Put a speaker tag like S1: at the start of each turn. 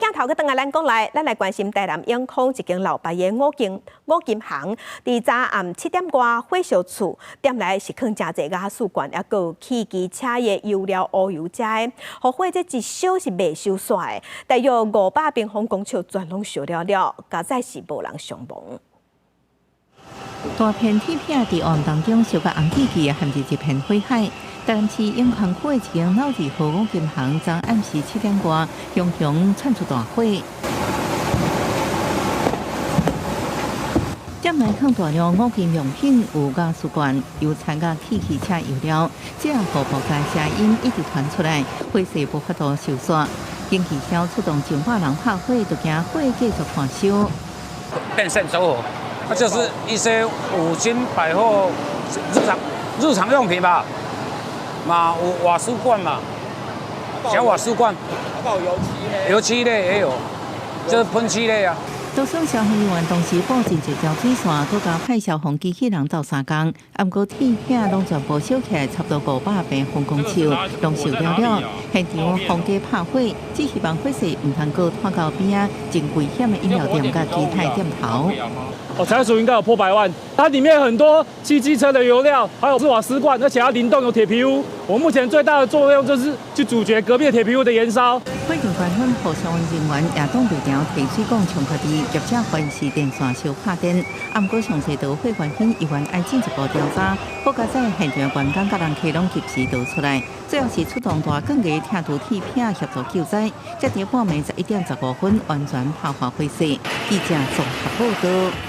S1: 镜头去等下咱讲来，咱来关心台南永康一间老牌的五金行，伫早暗7点外火烧厝，店内是放真侪瓦斯罐，也有汽机车的油料、乌油遮的，火这一烧是未收煞的，大约500平方公尺全拢烧了了，加在是无人伤亡。
S2: 大片铁片伫暗当中烧甲红漆漆，含入一片火海。台南市永康区的一间老字号五金行，昨暗时7点外，熊熊窜出大火。店内放大量五金用品、有瓦斯罐、油掺甲汽车油料，这火爆炸声音一直传出来，火势无法度收煞。警气消出动100人拍火，就惊火继续扩烧。
S3: 电线走火，那就是一些五金百货日常用品吧。嘛有瓦斯罐嘛，小瓦斯罐，还有油漆类也有，就是喷漆类啊。
S2: 多数消防人员同时布置一条水线，搁加派消防机器人走3工，啊，不过铁片拢全部烧起来，差不多500平方公尺，拢烧了了。现场放假拍火，只希望火势唔通搁拖到边啊，真危险的饮料店甲其他店头。
S4: 财务应该有破100万，它里面很多汽机车的油料，还有瓦斯罐，而且它灵动有铁皮屋。我目前最大的作用就是去阻绝隔壁铁皮屋的燃烧。
S2: 火警官员和消防人员也当对条提水管冲开地，业者怀疑是电线烧拍电。啊，不过详细到火原因，依然爱进一步调查。好在现场员工甲人客拢及时逃出来，最后是出动大更嘅听图铁片协助救灾。这伫半暝11点15分完全扑灭火势。记者综合报道。